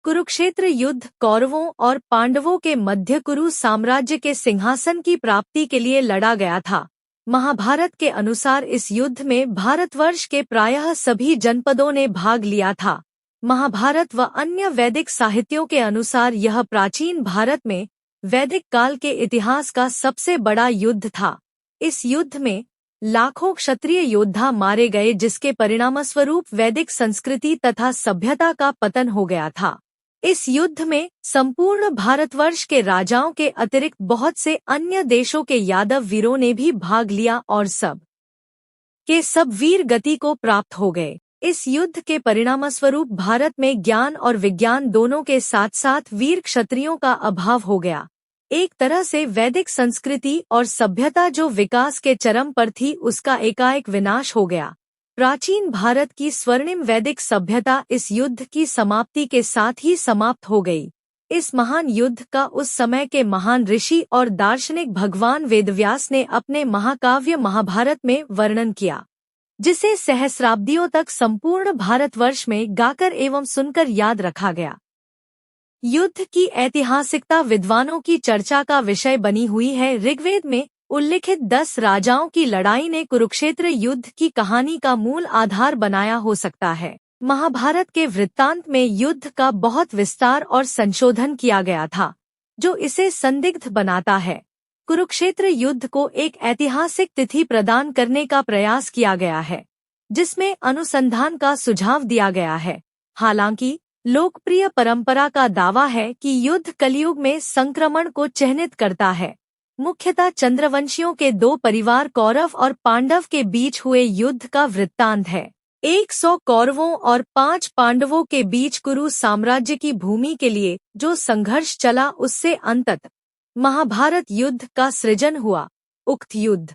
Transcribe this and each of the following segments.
कुरुक्षेत्र युद्ध कौरवों और पांडवों के मध्य कुरु साम्राज्य के सिंहासन की प्राप्ति के लिए लड़ा गया था। महाभारत के अनुसार इस युद्ध में भारतवर्ष के प्रायः सभी जनपदों ने भाग लिया था। महाभारत व अन्य वैदिक साहित्यों के अनुसार यह प्राचीन भारत में वैदिक काल के इतिहास का सबसे बड़ा युद्ध था। इस युद्ध में लाखों क्षत्रिय योद्धा मारे गए, जिसके परिणामस्वरूप वैदिक संस्कृति तथा सभ्यता का पतन हो गया था। इस युद्ध में संपूर्ण भारतवर्ष के राजाओं के अतिरिक्त बहुत से अन्य देशों के यादव वीरों ने भी भाग लिया और सब के सब वीर गति को प्राप्त हो गए। इस युद्ध के परिणामस्वरूप भारत में ज्ञान और विज्ञान दोनों के साथ साथ वीर क्षत्रियों का अभाव हो गया। एक तरह से वैदिक संस्कृति और सभ्यता जो विकास के चरम पर थी, उसका एकाएक विनाश हो गया। प्राचीन भारत की स्वर्णिम वैदिक सभ्यता इस युद्ध की समाप्ति के साथ ही समाप्त हो गई। इस महान युद्ध का उस समय के महान ऋषि और दार्शनिक भगवान वेदव्यास ने अपने महाकाव्य महाभारत में वर्णन किया, जिसे सहस्राब्दियों तक संपूर्ण भारतवर्ष में गाकर एवं सुनकर याद रखा गया। युद्ध की ऐतिहासिकता विद्वानों की चर्चा का विषय बनी हुई है। ऋग्वेद में उल्लिखित 10 राजाओं की लड़ाई ने कुरुक्षेत्र युद्ध की कहानी का मूल आधार बनाया हो सकता है। महाभारत के वृत्तांत में युद्ध का बहुत विस्तार और संशोधन किया गया था, जो इसे संदिग्ध बनाता है। कुरुक्षेत्र युद्ध को एक ऐतिहासिक तिथि प्रदान करने का प्रयास किया गया है, जिसमें अनुसंधान का सुझाव दिया गया है। हालांकि लोकप्रिय परंपरा का दावा है कि युद्ध कलयुग में संक्रमण को चिह्नित करता है। मुख्यतः चंद्रवंशियों के 2 परिवार कौरव और पांडव के बीच हुए युद्ध का वृत्तांत है। 100 कौरवों और 5 पांडवों के बीच कुरु साम्राज्य की भूमि के लिए जो संघर्ष चला, उससे अंततः महाभारत युद्ध का सृजन हुआ। उक्त युद्ध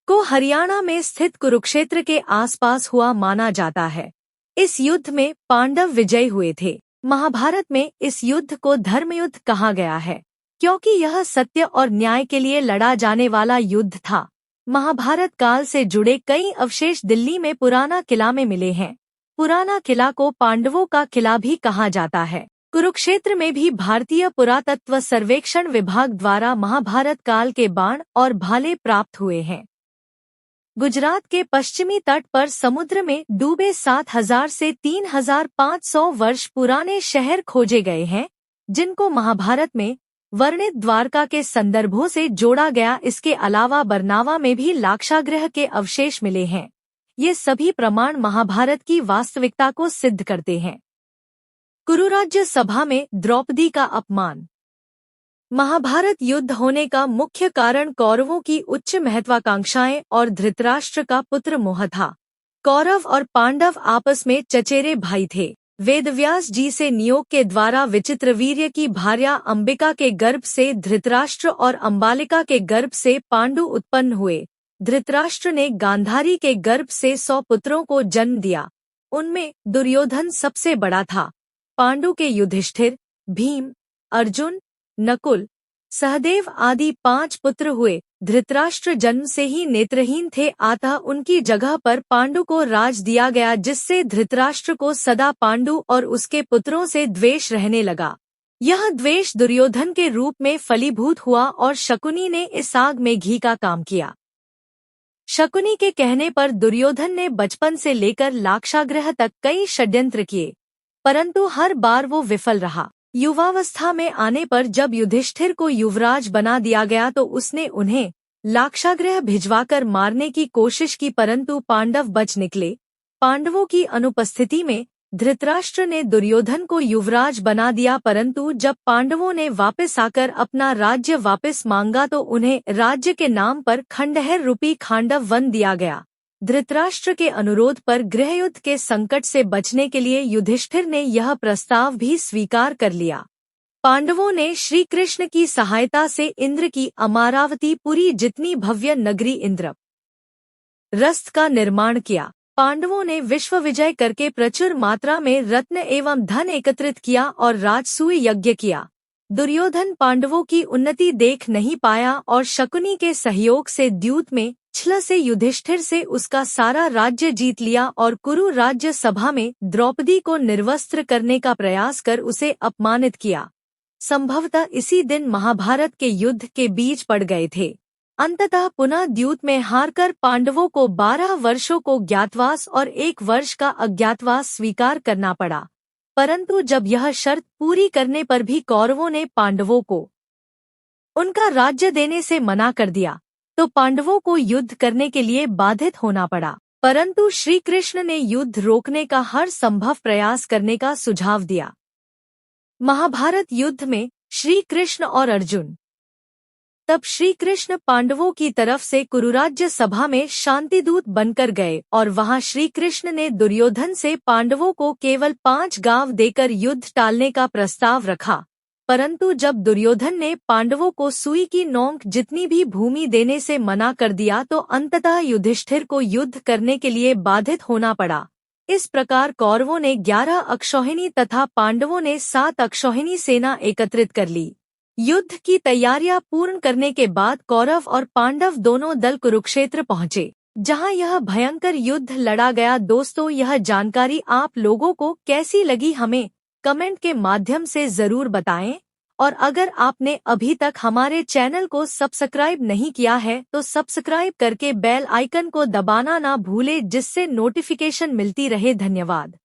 को हरियाणा में स्थित कुरुक्षेत्र के आसपास हुआ माना जाता है। इस युद्ध में पांडव विजयी हुए थे। महाभारत में इस युद्ध को धर्मयुद्ध कहा गया है, क्योंकि यह सत्य और न्याय के लिए लड़ा जाने वाला युद्ध था। महाभारत काल से जुड़े कई अवशेष दिल्ली में पुराना किला में मिले हैं। पुराना किला को पांडवों का किला भी कहा जाता है। कुरुक्षेत्र में भी भारतीय पुरातत्व सर्वेक्षण विभाग द्वारा महाभारत काल के बाण और भाले प्राप्त हुए हैं। गुजरात के पश्चिमी तट पर समुद्र में डूबे 7000 से 3500 वर्ष पुराने शहर खोजे गए हैं, जिनको महाभारत में वर्णित द्वारका के संदर्भों से जोड़ा गया। इसके अलावा बरनावा में भी लाक्षागृह के अवशेष मिले हैं। ये सभी प्रमाण महाभारत की वास्तविकता को सिद्ध करते हैं। कुरुराज्य सभा में द्रौपदी का अपमान। महाभारत युद्ध होने का मुख्य कारण कौरवों की उच्च महत्वाकांक्षाएं और धृतराष्ट्र का पुत्र मोह था। कौरव और पांडव आपस में चचेरे भाई थे। वेदव्यास जी से नियोग के द्वारा विचित्रवीर्य की भार्या अंबिका के गर्भ से धृतराष्ट्र और अंबालिका के गर्भ से पांडु उत्पन्न हुए। धृतराष्ट्र ने गांधारी के गर्भ से 100 पुत्रों को जन्म दिया। उनमें दुर्योधन सबसे बड़ा था। पांडु के युधिष्ठिर, भीम, अर्जुन, नकुल, सहदेव आदि 5 पुत्र हुए। धृतराष्ट्र जन्म से ही नेत्रहीन थे, अतः उनकी जगह पर पांडु को राज दिया गया, जिससे धृतराष्ट्र को सदा पांडु और उसके पुत्रों से द्वेष रहने लगा। यह द्वेष दुर्योधन के रूप में फलीभूत हुआ और शकुनी ने इस आग में घी का काम किया। शकुनी के कहने पर दुर्योधन ने बचपन से लेकर लाक्षागृह तक कई षड्यंत्र किए, परंतु हर बार वो विफल रहा। युवावस्था में आने पर जब युधिष्ठिर को युवराज बना दिया गया तो उसने उन्हें लाक्षागृह भिजवाकर मारने की कोशिश की, परंतु पांडव बच निकले। पांडवों की अनुपस्थिति में धृतराष्ट्र ने दुर्योधन को युवराज बना दिया, परंतु जब पांडवों ने वापस आकर अपना राज्य वापस मांगा तो उन्हें राज्य के नाम पर खंडहर रूपी खांडव वन दिया गया। धृतराष्ट्र के अनुरोध पर गृहयुद्ध के संकट से बचने के लिए युधिष्ठिर ने यह प्रस्ताव भी स्वीकार कर लिया। पांडवों ने श्री कृष्ण की सहायता से इंद्र की अमारावती पुरी जितनी भव्य नगरी इंद्रप्रस्थ का निर्माण किया। पांडवों ने विश्व विजय करके प्रचुर मात्रा में रत्न एवं धन एकत्रित किया और राजसूय यज्ञ किया। दुर्योधन पांडवों की उन्नति देख नहीं पाया और शकुनी के सहयोग से द्यूत में छल से युधिष्ठिर से उसका सारा राज्य जीत लिया और कुरु राज्य सभा में द्रौपदी को निर्वस्त्र करने का प्रयास कर उसे अपमानित किया। संभवतः इसी दिन महाभारत के युद्ध के बीज पड़ गए थे। अंततः पुनः द्यूत में हारकर पांडवों को 12 वर्षों को ज्ञातवास और 1 वर्ष का अज्ञातवास स्वीकार करना पड़ा। परंतु जब यह शर्त पूरी करने पर भी कौरवों ने पांडवों को उनका राज्य देने से मना कर दिया, तो पांडवों को युद्ध करने के लिए बाधित होना पड़ा। परंतु श्री कृष्ण ने युद्ध रोकने का हर संभव प्रयास करने का सुझाव दिया। महाभारत युद्ध में श्री कृष्ण और अर्जुन। तब श्री कृष्ण पांडवों की तरफ से कुरुराज्य सभा में शांतिदूत बनकर गए और वहां श्री कृष्ण ने दुर्योधन से पांडवों को केवल 5 गांव देकर युद्ध टालने का प्रस्ताव रखा। परंतु जब दुर्योधन ने पांडवों को सुई की नोक जितनी भी भूमि देने से मना कर दिया, तो अंततः युधिष्ठिर को युद्ध करने के लिए बाधित होना पड़ा। इस प्रकार कौरवों ने 11 अक्षौहिणी तथा पांडवों ने 7 अक्षौहिणी सेना एकत्रित कर ली। युद्ध की तैयारियां पूर्ण करने के बाद कौरव और पांडव दोनों दल कुरुक्षेत्र पहुंचे, जहां यह भयंकर युद्ध लड़ा गया। दोस्तों, यह जानकारी आप लोगों को कैसी लगी हमें कमेंट के माध्यम से जरूर बताएं। और अगर आपने अभी तक हमारे चैनल को सब्सक्राइब नहीं किया है तो सब्सक्राइब करके बेल आइकन को दबाना ना भूले, जिससे नोटिफिकेशन मिलती रहे। धन्यवाद।